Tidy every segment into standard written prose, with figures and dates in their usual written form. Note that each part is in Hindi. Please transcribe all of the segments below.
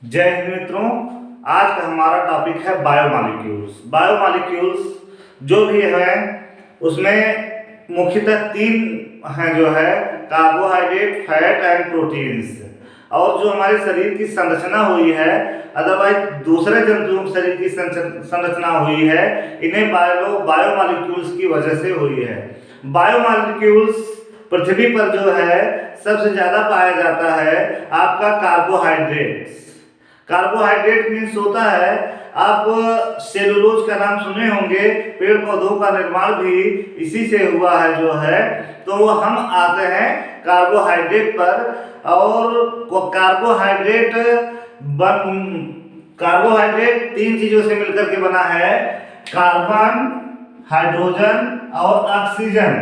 जय हिंद मित्रों। आज का हमारा टॉपिक है बायोमॉलिक्यूल्स। बायोमॉलिक्यूल्स जो भी है उसमें मुख्यतः तीन हैं, जो है कार्बोहाइड्रेट, फैट एंड प्रोटीन्स। और जो हमारे शरीर की संरचना हुई है, अदरवाइज दूसरे जंतुओं के शरीर की संरचना हुई है, इन्हें बायोमॉलिक्यूल्स की वजह से हुई है। बायोमॉलिक्यूल्स पृथ्वी पर जो है सबसे ज्यादा पाया जाता है आपका कार्बोहाइड्रेट्स। कार्बोहाइड्रेट मीन्स होता है, आप सेलुलोज का नाम सुने होंगे, पेड़ पौधों का निर्माण भी इसी से हुआ है जो है। तो हम आते हैं कार्बोहाइड्रेट पर। और कार्बोहाइड्रेट तीन चीजों से मिलकर के बना है, कार्बन, हाइड्रोजन और ऑक्सीजन।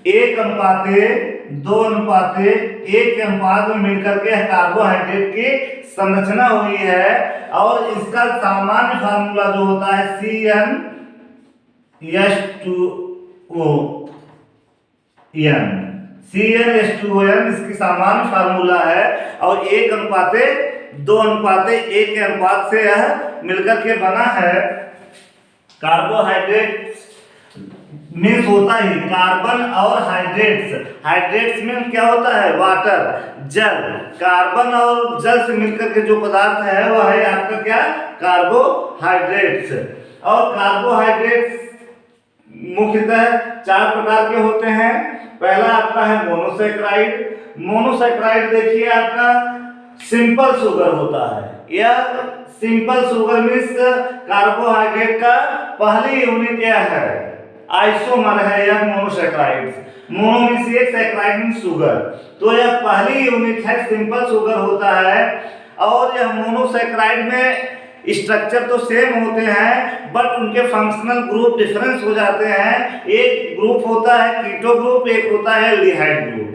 1:2:1 के अनुपात में मिलकर के कार्बोहाइड्रेट की संरचना हुई है। और इसका सामान्य फार्मूला जो होता है CnH2n इसकी सामान्य फार्मूला है। और 1:2:1 के अनुपात से यह मिलकर के बना है। कार्बोहाइड्रेट मीन्स होता ही कार्बन और हाइड्रेट्स में क्या होता है, वाटर, जल। कार्बन और जल से मिलकर के जो पदार्थ है वह है आपका क्या, कार्बोहाइड्रेट्स। और कार्बोहाइड्रेट्स मुख्यतः 4 प्रकार के होते हैं। पहला आपका है मोनोसैकराइड। मोनोसैकराइड देखिए आपका सिंपल शुगर होता है। यह सिंपल शुगर मीन्स कार्बोहाइड्रेट का पहली यूनिट यह है, आइसोमर है यह मोनोसैकराइड। मोनो मीन्स एक, सैकराइड मीन्स शुगर। तो यह पहली यूनिट है, सिंपल शुगर होता है। और यह मोनोसैकराइड में स्ट्रक्चर तो सेम होते हैं, बट उनके फंक्शनल ग्रुप डिफरेंस हो जाते हैं। एक ग्रुप होता है कीटो ग्रुप, एक होता है एल्डिहाइड ग्रुप।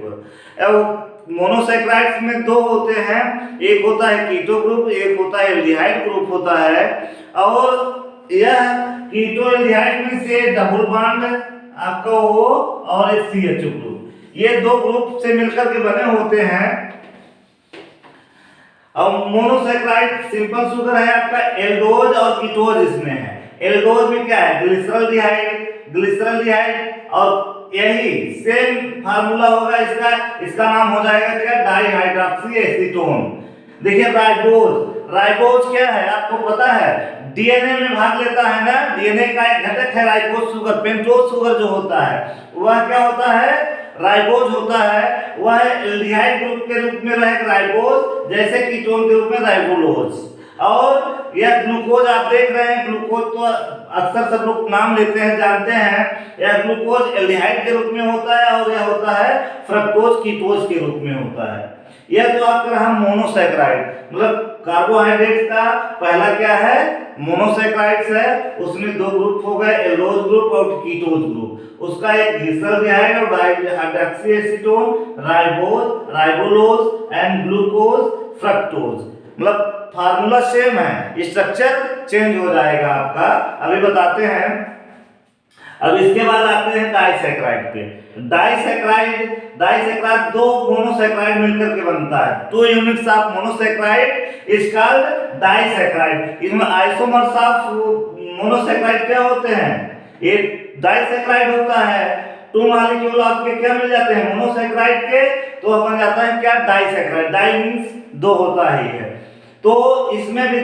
मोनोसैकराइड्स में 2 होते हैं, एक होता है कीटो ग्रुप, एक होता है एल्डिहाइड ग्रुप होता है। और यह कीटो एल्डिहाइड में से डबल बॉन्ड आपका O और एक CH ग्रुप, ये 2 ग्रुप से मिलकर के बने होते हैं। अब मोनोसैकराइड सिंपल शुगर है आपका एल्डोज और कीटोज इसमें है। एल्डोज में क्या है, ग्लिसरॉल्डिहाइड और यही सेम फार्मूला होगा इसका नाम हो जाएगा क्या, डाइहाइड्रॉक्सी एसीटोन। देखिए राइबोज क्या है आपको पता है, डीएनए में भाग लेता है ना, डीएनए का एक घटक है राइबोज शुगर। पेंटोज शुगर जो होता है वह क्या होता है, राइबोज होता है। वह एल्डिहाइड ग्रुप के रूप में रहेगा राइबोज, जैसे कीटोन के रूप में राइबोलोज। और यह ग्लूकोज आप देख रहे हैं, ग्लूकोज तो अक्सर सब लोग नाम लेते हैं, जानते हैं। यह ग्लूकोज एल्डिहाइड के रूप में होता है और यह होता है फ्रक्टोज कीटोज के रूप में होता है। यह जो आपका रहा मोनोसैकराइड, मतलब कार्बोहाइड्रेट का पहला क्या है, मोनोसैकराइड्स है। उसमें 2 ग्रुप हो गए, एल्डोज ग्रुप और कीटोज ग्रुप। उसका एक ग्लिसरॉल्डिहाइड और dihydroxy acetone, ribose, ribulose and glucose, fructose. मतलब फार्मूला सेम है, स्ट्रक्चर चेंज हो जाएगा आपका। अभी बताते हैं। अब इसके बाद आते हैं डाइसैकराइड पे। डाइसैकराइड 2 मोनोसैकराइड मिलकर के बनता है। 2 units of monosaccharide is called disaccharide. इसमें आइसोमर्स ऑफ मोनोसैकराइड क्या होते हैं, एक डाइसैकराइड होता है। 2 मॉलिक्यूल आपके क्या मिल जाते हैं, मोनोसैकराइड के, तो बन जाता है क्या, डाइसैकराइड। डाई मींस 2 होता ही है। तो इसमें भी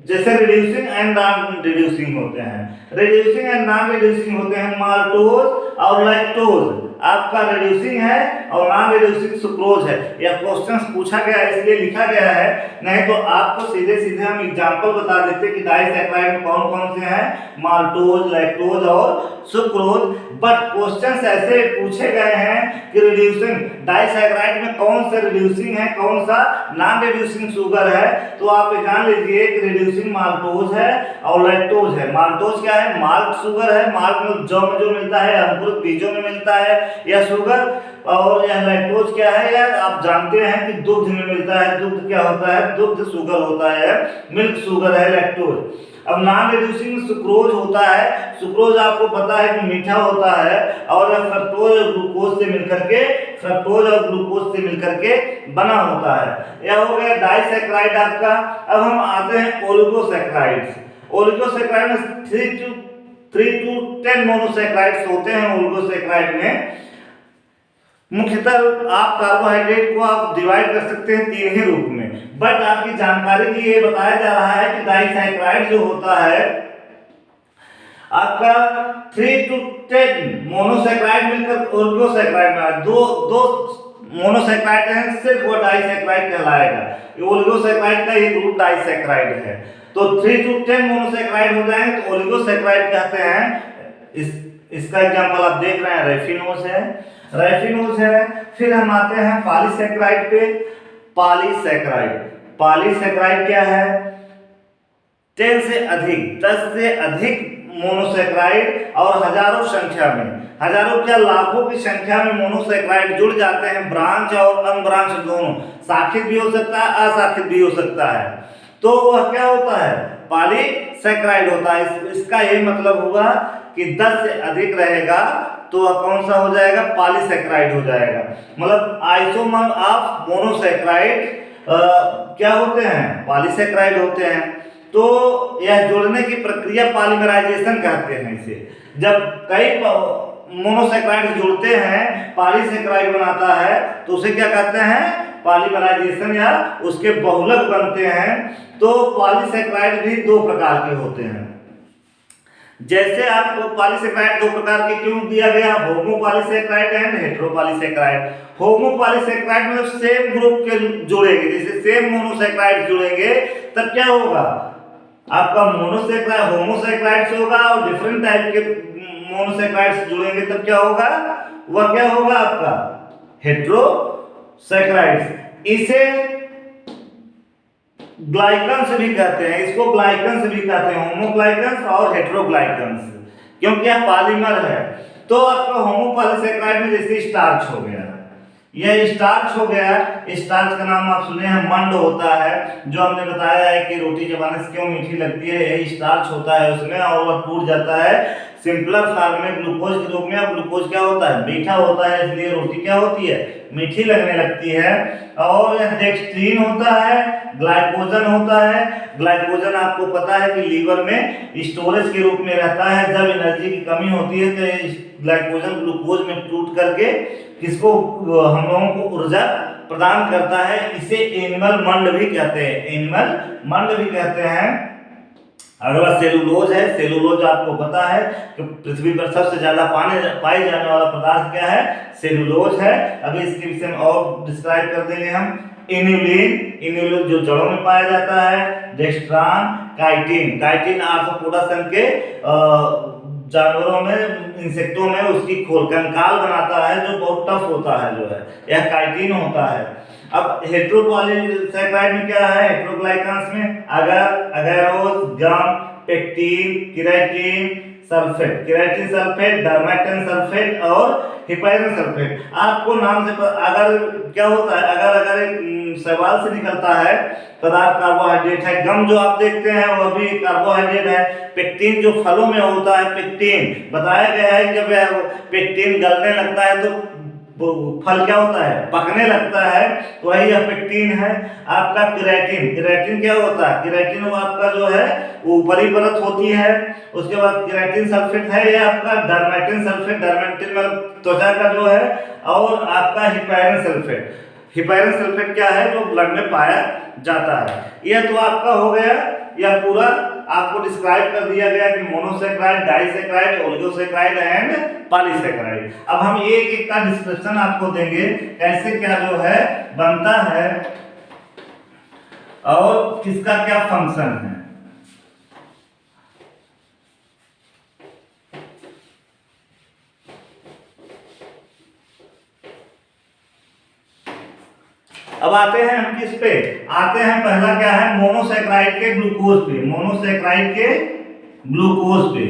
जैसे रिड्यूसिंग एंड नॉन रिड्यूसिंग होते हैं, रिड्यूसिंग एंड नॉन रिड्यूसिंग होते हैं माल्टोज और लैक्टोज। आपका रिड्यूसिंग है और नॉन रिड्यूसिंग सुक्रोज है। यह क्वेश्चंस पूछा गया है इसलिए लिखा गया है, नहीं तो आपको सीधे सीधे हम एग्जांपल बता देते कि डाइसैकराइड में कौन कौन से हैं, माल्टोज, लैक्टोज और सुक्रोज। बट क्वेश्चंस ऐसे पूछे गए हैं कि रिड्यूसिंग डाइसैकराइड में कौन सा रिड्यूसिंग है, कौन सा नॉन रिड्यूसिंग शुगर है। तो आप जान लीजिए कि रिड्यूसिंग माल्टोज है और लैक्टोज है। माल्टोज क्या है, माल्ट शुगर है। माल्ट में जो मिलता है अंकुरित बीजों में मिलता है यह शुगर। और यह लैक्टोज क्या है यार, आप जानते हैं कि दुग्ध में मिलता है। दुग्ध क्या होता है? दुग्ध शुगर होता है, मिल्क शुगर है लैक्टोज। अब नॉन रिड्यूसिंग सुक्रोज होता है। सुक्रोज आपको पता है कि मीठा होता है और फ्रक्टोज और ग्लूकोज से मिलकर के बना होता है। यह हो गया डाइसैकेराइड आपका। अब हम आते हैं ओलिगोसैकेराइड्स। ओलिगोसैकेराइड में 3 to 10 मोनोसैकेराइड्स होते हैं। ओलिगोसैकेराइड में मुख्यतः आप कार्बोहाइड्रेट को आप डिवाइड कर सकते हैं 3 ही रूप में, बट आपकी जानकारी के लिए बताया जा रहा है कि डाइसैकेराइड जो होता है आपका 3 to 10 मोनोसैकेराइड मिलकर ओलिगोसैकेराइड में दो मोनोसैकेराइड हैं, सिर्फ वो डाइसैकेराइड कहलाएगा। ये ओलिगोसैकेराइड का एक ग्रुप डाइसैकेराइड है। तो 3 to 10 मोनोसैकेराइड हो जाएंगे तो ओलिगोसैकेराइड कहते हैं। इसका एग्जांपल आप देख रहे हैं, रैफिनोज है। फिर हम आते हैं पॉलीसैकेराइड पे। पॉलीसैकेराइड क्या है? 10 से अधिक मोनोसैकेराइड और हजारों क्या लाखों की संख्या में मोनोसैकेराइड जुड़ जाते हैं। ब्रांच और अनब्रांच दोनों, शाखित भी हो सकता है, अशाखित भी हो सकता है। तो वह क्या होता है? पॉलीसैकेराइड होता है। इसका यही मतलब हुआ कि 10 से अधिक रहेगा तो वह कौन सा हो जाएगा? पॉलीसैकेराइड हो जाएगा। मतलब आइसोमर ऑफ मोनोसैकेराइड क्या होते हैं? पॉलीसैकेराइड होते हैं। तो यह जोड़ने की प्रक्रिया पॉलीमराइजेशन कहते हैं इसे। जब कई मोनोसैकेराइड जुड़ते हैं, पॉलीसैकेराइड बनाता है, तो उसे क्या कहते हैं? पॉलीमराइजेशन, या उसके बहुलक बनते हैं। तो पॉलीसैकेराइड भी 2 प्रकार के होते हैं। जैसे आपको पॉलीसैकेराइड 2 प्रकार के क्यों दिया गया? Homopolysaccharide and heteropolysaccharide. होमोपॉलीसैकेराइड मतलब सेम ग्रुप के जुड़ेंगे, जैसे सेम मोनोसैकेराइड जुड़ेंगे तब क्या होगा? आपका मोनोसैकेराइड होमोसैकेराइड होगा और डिफरेंट टाइप के मोनोसैकेराइड्स जुड़ेंगे तब क्या होगा? वह क्या होगा आपका? हेटेरोसैकेराइड्स। इसे ग्लाइकन्स भी कहते हैं, इसको ग्लाइकन्स भी कहते हैं, होमोग्लाइकन्स और हेटेरोग्लाइकन्स, क्योंकि यह पॉलीमर है। तो आपका होमोपॉलीसैकेराइड में जैसे स्टार्च हो गया, यह स्टार्च हो गया। स्टार्च का नाम आप सुने हैं, मंड होता है, जो हमने बताया है कि रोटी चबाने से क्यों मीठी लगती है, यही स्टार्च होता है उसमें, और वह टूट जाता है सिंपलर फॉर्म में ग्लूकोज के रूप में। अब ग्लूकोज क्या होता है? मीठा होता है, इसलिए रोटी क्या होती है? मीठी लगने लगती है। और डेक्स्ट्रीन होता है, ग्लाइकोजन होता है। ग्लाइकोजन आपको पता है कि लीवर में स्टोरेज के रूप में रहता है। जब एनर्जी की कमी होती है तो ग्लाइकोजन ग्लूकोज में टूट करके किसको, हम लोगों को ऊर्जा प्रदान करता है। इसे एनिमल मंड भी कहते हैं। अगला सेलुलोज है। सेलुलोज आपको पता है कि पृथ्वी पर सबसे ज्यादा पाए जाने वाला पदार्थ क्या है? सेलुलोज है। अभी इसके विषय में और डिस्क्राइब कर देंगे हम। इन्युलिन जो जड़ों में पाया जाता है। डेक्स्ट्रान, काइटिन आर्थ्रोपोडा संघ के जानवरों में, इंसेक्टों में उसकी खोल कंकाल बनाता है, जो बहुत टफ होता है, जो है यह काइटिन होता है। अब हेटेरोपॉलीसैकेराइड में क्या है? हेटेरोग्लाइकन्स में अगैरोस, गम, पेक्टिन, केराटिन सल्फेट, डर्मेटन सल्फेट और हिपैरन सल्फेट। आपको नाम से अगर क्या होता है, अगर एक सवाल से निकलता है पदार्थ कार्बोहाइड्रेट है। गम जो आप देखते हैं वह भी कार्बोहाइड्रेट है। पेक्टिन जो फलों में होता है, पेक्टिन बताया गया है कि जब पेक्टिन गलने लगता है तो फल क्या होता है? पकने लगता है, तो वही यह पेक्टिन है। आपका केराटिन क्या होता है? केराटिन आपका जो है ऊपरी परत होती है। उसके बाद केराटिन सल्फेट है, ये आपका डर्मेटिन मतलब त्वचा का जो है। और आपका हिपैरन सल्फेट क्या है? जो ब्लड में पाया जाता है। यह तो आपका हो गया, यह पूरा आपको डिस्क्राइब कर दिया गया कि monosaccharide, disaccharide, oligosaccharide and polysaccharide. अब हम एक का डिस्क्रिप्शन आपको देंगे, कैसे क्या जो है बनता है और किसका क्या फंक्शन है। अब आते हैं हम किस पे? आते हैं पहला क्या है? मोनोसैकेराइड के ग्लूकोज पे।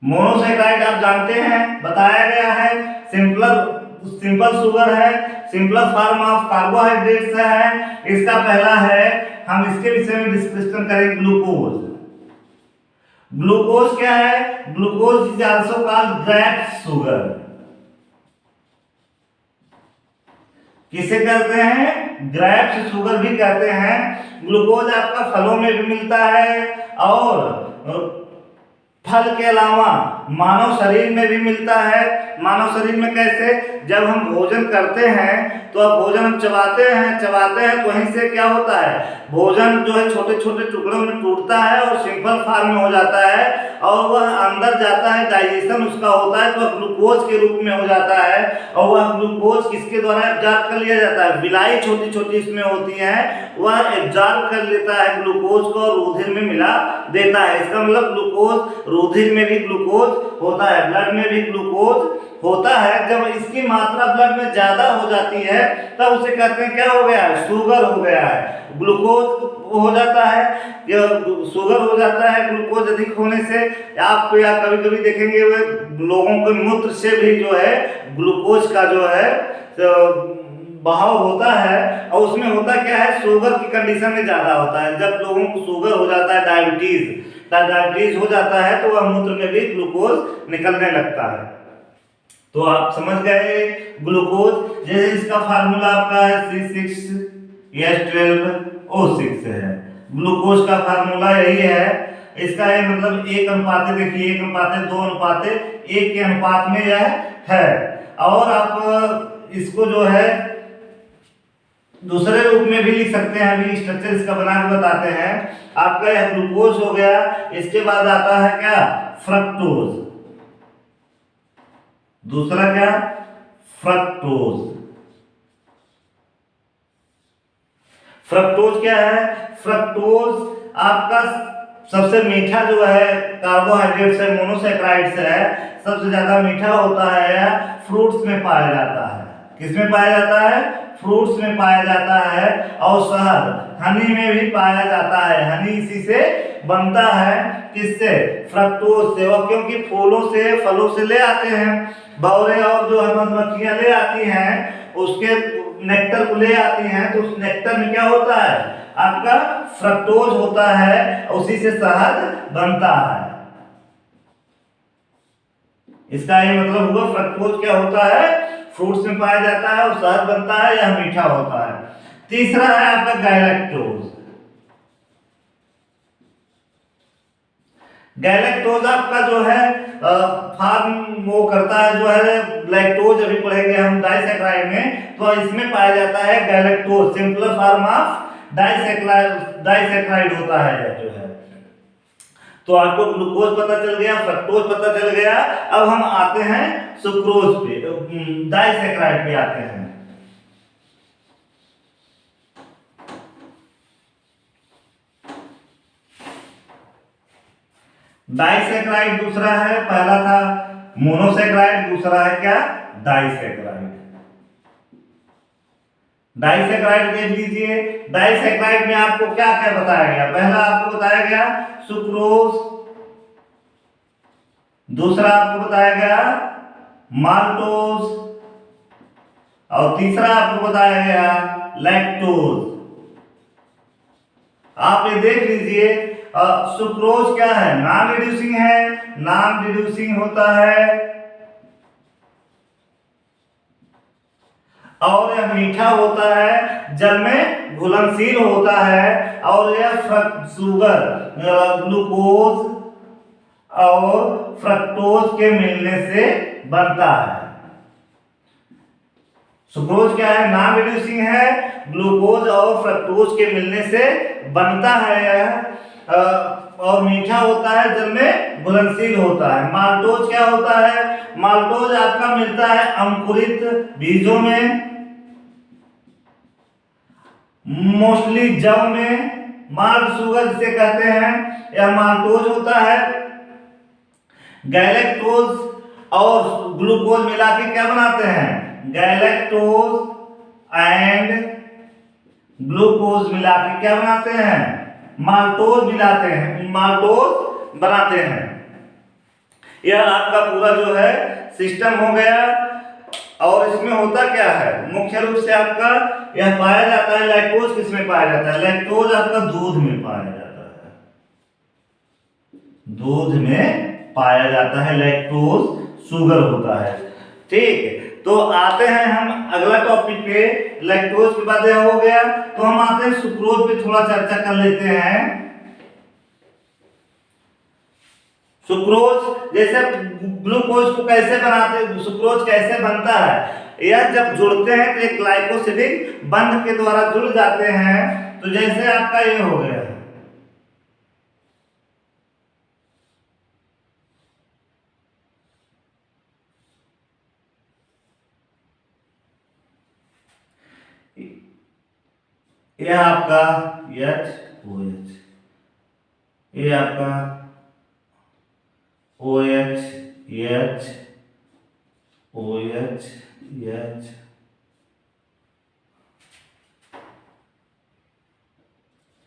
मोनोसेक्राइड आप जानते हैं, बताया गया है सिंपल शुगर है, सिंपल फॉर्म ऑफ कार्बोहाइड्रेट्स है। इसका पहला है, हम इसके विषय में डिस्कशन करेंगे, ग्लूकोज। ग्लूकोज क्या है? Glucose is also called grapes sugar. किसे कहते हैं? ग्रेप्स शुगर भी कहते हैं। ग्लूकोज आपका फलों में भी मिलता है और फल के अलावा मानव शरीर में भी मिलता है। मानव शरीर में कैसे? जब हम भोजन करते हैं तो अब भोजन हम चबाते हैं तो वहीं से क्या होता है, भोजन जो है छोटे छोटे टुकड़ों में टूटता है और सिंपल फॉर्म में हो जाता है और वह अंदर जाता है, डाइजेशन उसका होता है तो ग्लूकोज के रूप में हो जाता है। और वह ग्लूकोज किसके द्वारा एब्जॉर्ब कर लिया जाता है? विलाई छोटी छोटी इसमें होती है, वह एब्जॉर्ब कर लेता है ग्लूकोज को और रुधिर में मिला देता है। इसका मतलब ग्लूकोज, रुधिर में भी ग्लूकोज होता है, ब्लड में भी ग्लूकोज होता है। जब इसकी मात्रा ब्लड में ज्यादा हो जाती है तब उसे कहते हैं क्या हो गया है? शुगर हो गया है। ग्लूकोज हो जाता है, शुगर हो जाता है ग्लूकोज अधिक होने से। आप या कभी कभी देखेंगे वे लोगों के मूत्र से भी जो है ग्लूकोज का जो है बहाव होता है और उसमें होता क्या है, शुगर की कंडीशन में ज्यादा होता है। जब लोगों को शुगर हो जाता है, डायबिटीज हो जाता है तो वह मूत्र में भी ग्लूकोज निकलने लगता है। तो आप समझ गए ग्लूकोज। जैसे इसका फार्मूला आपका है C6H12O6 है। ग्लूकोज का फार्मूला यही है। इसका ये मतलब 1:, देखिए 1:2:1 के अनुपात में यह है। और आप इसको जो है दूसरे रूप में भी लिख सकते हैं, अभी स्ट्रक्चर इसका बना के बताते हैं। आपका यह ग्लूकोज हो गया, इसके बाद आता है क्या? फ्रक्टोज। दूसरा क्या? फ्रक्टोज। फ्रक्टोज क्या है? फ्रक्टोज आपका सबसे मीठा जो है कार्बोहाइड्रेट्स है, मोनोसेक्राइड्स है, सबसे ज्यादा मीठा होता है, फ्रूट्स में पाया जाता है। किसमें पाया जाता है? फ्रूट्स में पाया जाता है। और शहद, हनी में भी पाया जाता है। हनी इसी से बनता है, किससे? फ्रक्टोज से। और क्योंकि फूलों से, फलों से ले आते हैं, भौरे और जो है मधुमक्खियां ले आती हैं, उसके नेक्टर को ले आती हैं, तो उस नेक्टर में क्या होता है? आपका फ्रक्टोज होता है, उसी से शहद बनता है। इसका ये मतलब हुआ फ्रक्टोज क्या होता है? फ्रूट्स में पाया जाता है और शहद बनता है, यह मीठा होता है। तीसरा है आपका गैलेक्टोज। गैलेक्टोज आपका जो है फार्म वो करता है जो है लैक्टोज, अभी पढ़ेंगे हम डाइसैकराइड में, तो इसमें पाया जाता है galactose. Simple form of disaccharide होता है जो है। तो आपको ग्लूकोज पता चल गया, फ्रक्टोज पता चल गया। अब हम आते हैं सुक्रोज पे, डाइसैकराइड पे आते हैं। डाइसैकराइड दूसरा है, पहला था मोनोसेक्राइड, दूसरा है क्या? डाइसैकराइड। डाइसैकराइड देख लीजिए। डाइसैकराइड में आपको क्या क्या बताया गया? पहला आपको बताया गया सुक्रोज, दूसरा आपको बताया गया माल्टोज और तीसरा आपको बताया गया लैक्टोज। आप ये देख लीजिए। सुक्रोज क्या है? नॉन रिड्यूसिंग है, नॉन रिड्यूसिंग होता है और यह मीठा होता है, जल में घुलनशील होता है। और यह शुगर, ग्लूकोज और फ्रक्टोज के मिलने से बनता है। सुक्रोज क्या है? नॉन रिड्यूसिंग है, ग्लूकोज और फ्रक्टोज के मिलने से बनता है और मीठा होता है, जल में घुलनशील होता है। माल्टोज क्या होता है? माल्टोज आपका मिलता है अंकुरित बीजों में, मोस्टली जौ में। माल्ट शुगर जिसे कहते हैं, यह माल्टोज होता है। गैलेक्टोज और ग्लूकोज मिला के क्या बनाते हैं? गैलेक्टोज एंड ग्लूकोज मिला के क्या बनाते हैं? माल्टोज मिलाते हैं, माल्टोज बनाते हैं। यह आपका पूरा जो है सिस्टम हो गया। और इसमें होता क्या है, मुख्य रूप से आपका यह पाया जाता है, लैक्टोज किसमें पाया जाता है, लैक्टोज आपका दूध में पाया जाता है, दूध में पाया जाता है, लैक्टोज शुगर होता है। ठीक, तो आते हैं हम अगला टॉपिक पे। लैक्टोज के बाद यह हो गया, तो हम आते हैं सुक्रोज पे, थोड़ा चर्चा कर लेते हैं। सुक्रोज, जैसे ग्लूकोज को कैसे बनाते, सुक्रोज कैसे बनता है, यह जब जुड़ते हैं तो एक ग्लाइकोसिडिक बंध के द्वारा जुड़ जाते हैं। तो जैसे आपका ये हो गया, यह आपका OH, ये आपका OH H OH H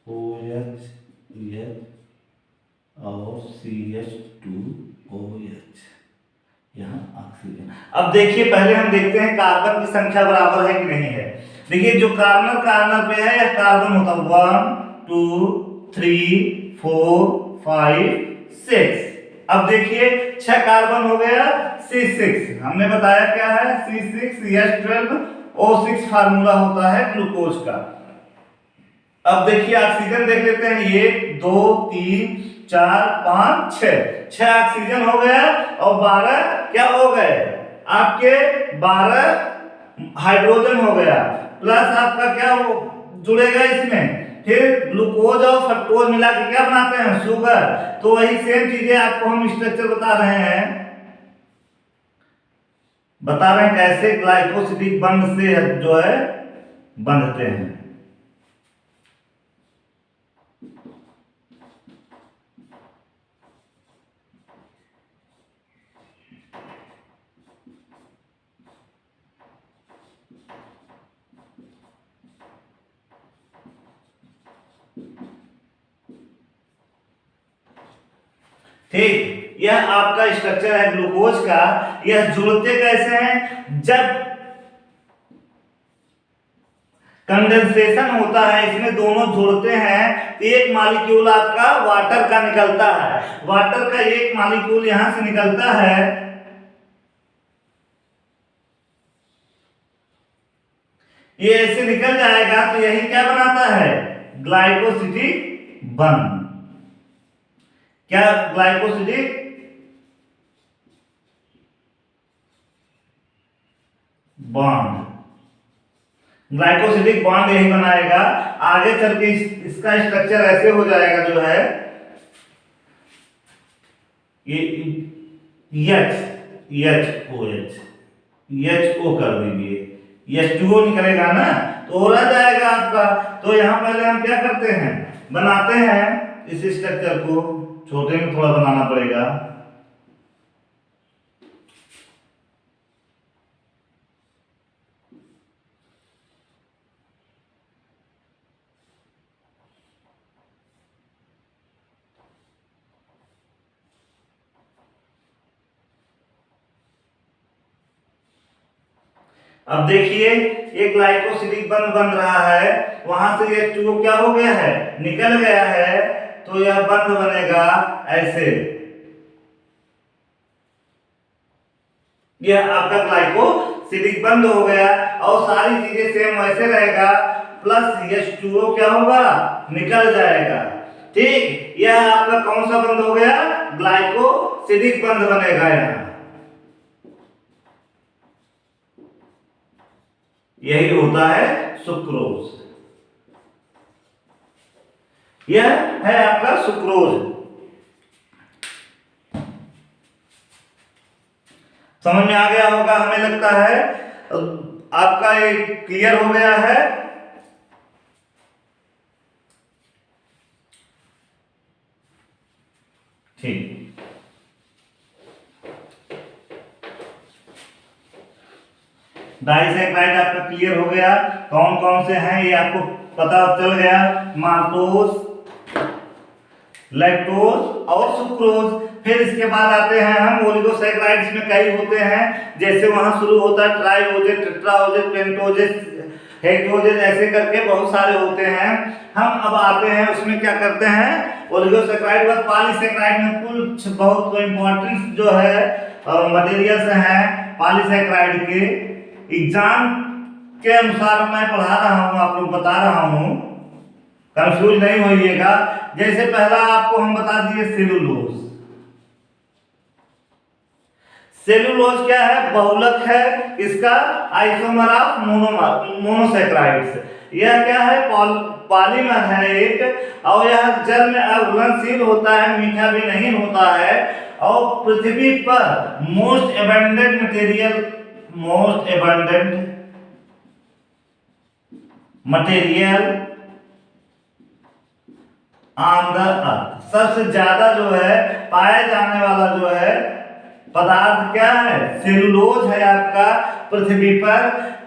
OH H और CH2OH, यहाँ ऑक्सीजन। अब देखिए, पहले हम देखते हैं कार्बन की संख्या बराबर है कि नहीं है। देखिए जो कार्बन कार्बन पे है, यह कार्बन होता है 1 2 3 4 5 6। अब देखिए 6 कार्बन हो गया, C6 हमने बताया क्या है, C6H12O6 फार्मूला होता है ग्लूकोज का। अब देखिए ऑक्सीजन देख लेते हैं, 1 2 3 4 5 6 ऑक्सीजन हो गया, और 12 क्या हो गए आपके, 12 हाइड्रोजन हो गया, प्लस आपका क्या वो जुड़ेगा इसमें, फिर ग्लूकोज और फ्रक्टोज मिला के क्या बनाते हैं, शुगर। तो वही सेम चीजें आपको हम स्ट्रक्चर बता रहे हैं कैसे ग्लाइकोसिडिक बंध से जो है बंधते हैं। ठीक, यह आपका स्ट्रक्चर है ग्लूकोज का। यह जुड़ते कैसे हैं, जब कंडेंसेशन होता है, इसमें दोनों जुड़ते हैं, तो एक मॉलिक्यूल आपका वाटर का निकलता है, वाटर का एक मॉलिक्यूल यहां से निकलता है, ये ऐसे निकल जाएगा, तो यही क्या बनाता है, ग्लाइकोसिडिक बंध। क्या, ग्लाइकोसिडिक बॉन्ड, ग्लाइकोसिडिक बॉन्ड यही बनाएगा। आगे चल के इसका स्ट्रक्चर ऐसे हो जाएगा जो है, ये HO कर दीजिए, H2O निकलेगा ना, तो हो रह जाएगा आपका। तो यहाँ पहले हम क्या करते हैं, बनाते हैं इस स्ट्रक्चर को, छोटे में थोड़ा बनाना पड़ेगा। अब देखिए एक ग्लाइकोसिडिक बंध बन रहा है, वहां से ये H2O क्या हो गया है, निकल गया है, तो यह बंध बनेगा ऐसे। यह आपका ग्लाइकोसिडिक बंध हो गया, और सारी चीजें सेम वैसे रहेगा, प्लस H2O क्या होगा, निकल जाएगा। ठीक, यह आपका कौन सा बंध हो गया, ग्लाइकोसिडिक बंध बनेगा यहाँ। यही होता है सुक्रोज, यह है आपका सुक्रोज। समझ में आ गया होगा हमें लगता है, आपका ये क्लियर हो गया है। ठीक, डाइसैक्राइड आपका क्लियर हो गया, कौन कौन से हैं ये आपको पता चल गया, माल्टोज, लैक्टोज और सुक्रोज। फिर इसके बाद आते हैं हम ओलिगोसैकेराइड्स में कई होते हैं, जैसे वहां शुरू होता है ट्राइओजेट, टेट्राओजेट, पेंटोजेट, हेक्सोजेट, ऐसे करके बहुत सारे होते हैं। हम अब आते हैं उसमें क्या करते हैं, ओलिगोसैकेराइड व पॉलीसैकेराइड में कुछ बहुत इंपॉर्टेंट जो है मटेरियल्स हैं पॉलीसैकेराइड के। एग्जाम के अनुसार मैं पढ़ा रहा हूँ, आप लोग बता रहा हूँ, कंफ्यूज नहीं होइएगा। जैसे पहला आपको हम बता दिए सेलुलोज। सेलुलोज क्या है, बहुलक है इसका, आइसोमर ऑफ मोनोसैकेराइड्स। यह क्या है, पॉलीमर है एक, और यह जल में अघुलनशील होता है, मीठा भी नहीं होता है, और पृथ्वी पर most abundant material on the earth. सबसे ज्यादा जो है पाया जाने वाला जो है पदार्थ क्या है, सेलुलोज है आपका पृथ्वी पर।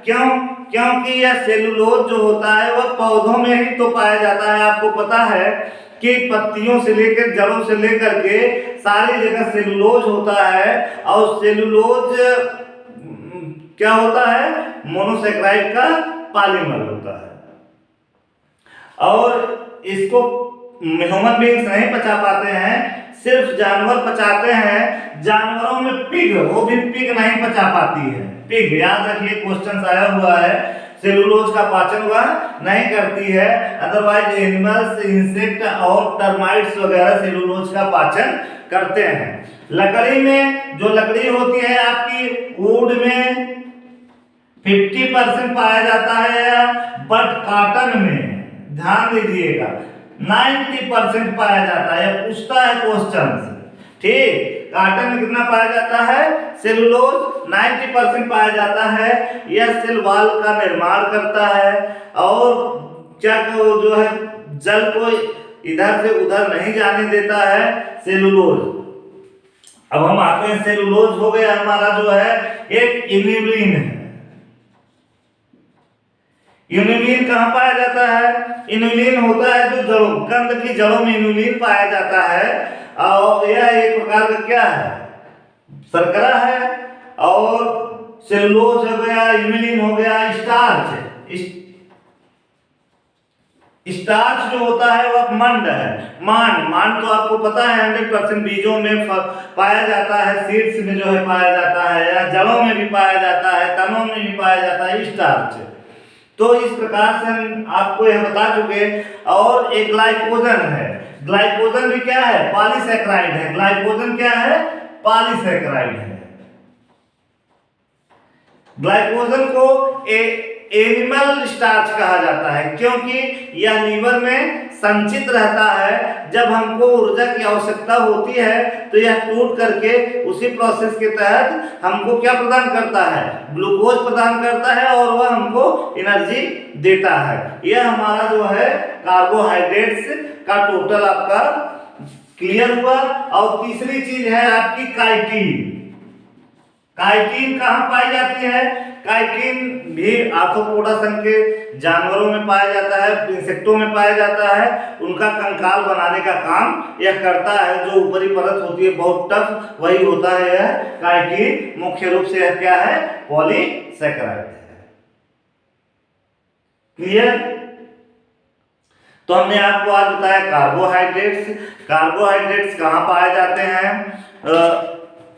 क्यों? क्योंकि यह सेलुलोज जो होता है वह पौधों में ही तो पाया जाता है। आपको पता है कि पत्तियों से लेकर जड़ों से लेकर के सारी जगह सेलुलोज होता है, और सेलुलोज क्या होता है, मोनोसैकेराइड का पॉलीमर होता है। और इसको ह्यूमन बींग्स नहीं पचा पाते हैं, सिर्फ जानवर पचाते हैं। जानवरों में पिग, वो भी पिग नहीं पचा पाती है। पिग, याद रखिए, क्वेश्चन आया हुआ है, सेलुलोज का पाचन वह नहीं करती है। अदरवाइज एनिमल्स, इंसेक्ट और टर्माइट्स वगैरह सेलुलोज का पाचन करते हैं। लकड़ी में जो लकड़ी होती है आपकी, वुड में 50% पाया जाता है, बट कॉटन में ध्यान दीजिएगा 90% पाया जाता है। पूछता है क्वेश्चन, ठीक, कॉटन में कितना पाया जाता है, सेलुलोज 90% पाया जाता है। यह सेल वॉल का निर्माण करता है, और क्या जो है जल को इधर से उधर नहीं जाने देता है सेलुलोज। अब हम आते हैं, सेलुलोज हो गया हमारा जो है एक इन्युलिन है। इन्युलिन कहाँ पाया जाता है, इन्युलिन होता है जो जड़ों, कंद की जड़ों में इन्युलिन पाया जाता है, और यह एक प्रकार का क्या है, शर्करा है। और सेलुलोज हो गया, इन्युलिन हो गया, स्टार्च जो होता है वह मंड है। मान तो आपको पता है 100% बीजों में पाया जाता है, सीड्स में जो है पाया जाता है, या जड़ों में भी पाया जाता है, तनों में भी पाया जाता है स्टार्च। तो इस प्रकार से हम आपको यह बता चुके। और एक ग्लाइकोजन है, ग्लाइकोजन भी क्या है, पॉलीसैकेराइड है। ग्लाइकोजन क्या है, पॉलीसैकेराइड है। ग्लाइकोजन को एनिमल स्टार्च कहा जाता है, क्योंकि यह लीवर में संचित रहता है। जब हमको ऊर्जा की आवश्यकता होती है तो यह टूट करके उसी प्रोसेस के तहत हमको क्या प्रदान करता है, ग्लूकोज प्रदान करता है, और वह हमको एनर्जी देता है। यह हमारा जो है कार्बोहाइड्रेट्स का टोटल आपका क्लियर हुआ। और तीसरी चीज है आपकी काइटिन। काइटिन कहाँ पाई जाती है, काइटिन भी आर्थ्रोपोडा संघ के जानवरों में पाया जाता है, इंसेक्टों में पाया जाता है। उनका कंकाल बनाने का काम यह करता है। जो ऊपरी परत होती है बहुत टफ, वही होता है यह काइटिन। मुख्य रूप से यह क्या है, पॉलीसैकेराइड है। क्लियर? तो हमने आपको आज बताया कार्बोहाइड्रेट्स। कार्बोहाइड्रेट्स कहाँ पाए जाते हैं,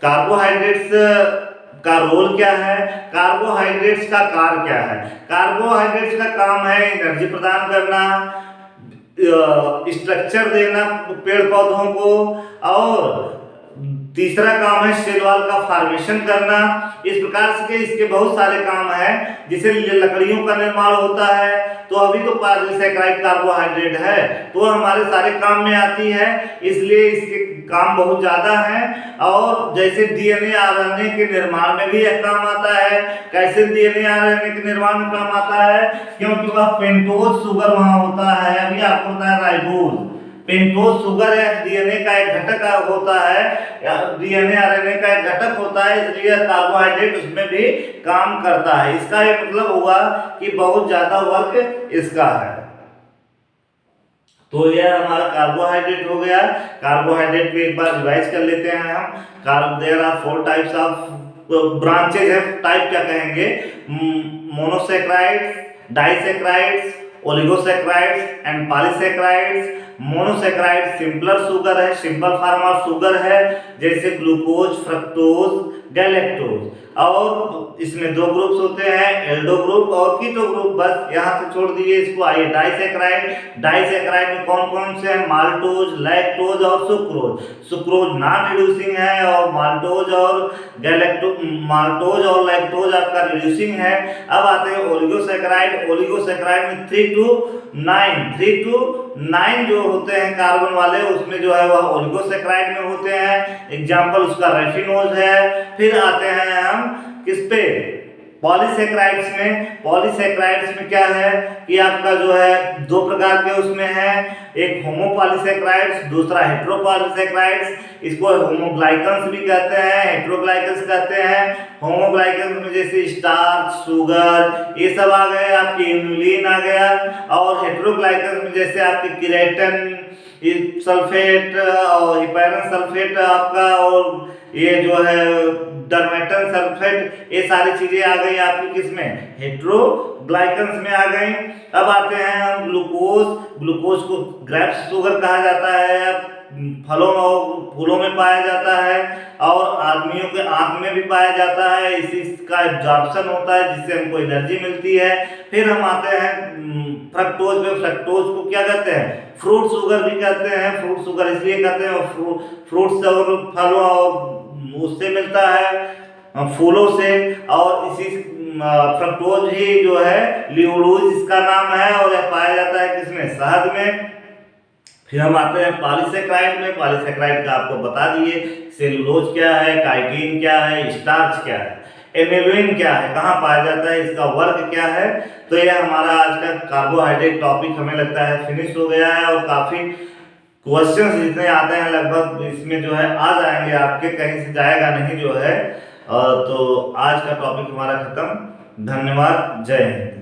कार्बोहाइड्रेट्स का रोल क्या है, कार्बोहाइड्रेट्स का कार्य क्या है। कार्बोहाइड्रेट्स का काम है एनर्जी प्रदान करना, स्ट्रक्चर देना पेड़ पौधों को, और तीसरा काम है सेल वॉल का फॉर्मेशन करना। इस प्रकार से इसके बहुत सारे काम हैं, जिसे लकड़ियों का निर्माण होता है। तो अभी तो पॉलीसैकेराइड कार्बोहाइड्रेट है, तो हमारे सारे काम में आती है, इसलिए इसके काम बहुत ज्यादा हैं। और जैसे डीएनए आरएनए के निर्माण में भी यह काम आता है। कैसे डीएनए आरएनए के निर्माण में काम आता है, क्योंकि वह पेंटोज शुगर वहां होता है। अभी आपको बताया राइबोज, पेंटोज शुगर है, डीएनए का एक घटक होता है, डीएनए आरएनए का एक घटक होता है, इसलिए कार्बोहाइड्रेट उसमें भी काम करता है। इसका ये मतलब हुआ कि बहुत ज्यादा वर्क इसका है। तो यह हमारा कार्बोहाइड्रेट हो गया। कार्बोहाइड्रेट पे एक बार रिवाइज कर लेते हैं हम। There are 4 types of branches है, टाइप क्या कहेंगे, monosaccharides, disaccharides, oligosaccharides and polysaccharides. Monosaccharide simpler sugar है, सिंपल फॉर्म ऑफ शुगर है, जैसे ग्लूकोज, फ्रक्टोज, गैलेक्टोज। और इसमें 2 ग्रुप्स होते हैं, एल्डो ग्रुप और कीटो ग्रुप। बस यहाँ से छोड़ दीजिए इसको। आइए डाइसेक्राइड। डाइसेक्राइड में कौन कौन से हैं, माल्टोज, लैक्टोज और सुक्रोज। सुक्रोज नॉन रिड्यूसिंग है और माल्टोज और माल्टोज और लैक्टोज आपका रिड्यूसिंग है। अब आते हैं ओलिगोसेक्राइड। ओलिगोसेक्राइड में 3 to 9 जो होते हैं कार्बन वाले, उसमें जो है वह ओलिगोसेक्राइड में होते हैं। एग्जाम्पल उसका रेफिनोज है। फिर आते हैं हम किस पे, पॉलीसेक्राइड्स में। पॉलीसेक्राइड्स में क्या है कि आपका जो है 2 प्रकार के उसमें है, एक होमोपॉलीसेक्राइड्स, दूसरा हेट्रोपॉलीसेक्राइड्स। इसको होमोग्लाइकन्स भी कहते हैं, हेट्रोग्लाइकन्स कहते हैं। होमोग्लाइकन्स में जैसे स्टार्च, शुगर, ये सब आ गए, आपकी इन्युलिन आ गया। और हेट्रोग्लाइकन्स में जैसे आपके केराटिन सल्फेट और हिपैरन सल्फेट आपका, और ये जो है डरमेटन सल्फेट, ये सारी चीजें आ गई आपकी किसमें, हेट्रोग्लाइकन्स में आ गई। अब आते हैं हम ग्लूकोज। ग्लूकोज को ग्रेप्स शुगर कहा जाता है, फलों और फूलों में पाया जाता है और आदमियों के आंख में भी पाया जाता है। इसी का एब्जॉर्प्शन होता है जिससे हमको एनर्जी मिलती है। फिर हम आते हैं फ्रक्टोज में। फ्रक्टोज को क्या कहते हैं, फ्रूट शुगर भी कहते हैं। फ्रूट शुगर इसलिए कहते हैं, फ्रूट्स और फलों और उससे मिलता है, फूलों से। और इसी फ्रक्टोज ही जो है लियोडोज इसका नाम है और यह पाया जाता है किसमें, शहद में। फिर हम आते हैं पॉलीसेक्राइड में। पॉलीसेक्राइड का आपको बता दिए, सेलुलोज क्या है, काइटिन क्या है, स्टार्च क्या है, एमिलोइन क्या है, कहाँ पाया जाता है, इसका वर्क क्या है। तो यह हमारा आज का कार्बोहाइड्रेट टॉपिक हमें लगता है फिनिश हो गया है। और काफ़ी क्वेश्चंस जितने आते हैं लगभग इसमें जो है आ जाएंगे आपके, कहीं से जाएगा नहीं जो है। तो आज का टॉपिक हमारा खत्म। धन्यवाद, जय हिंद।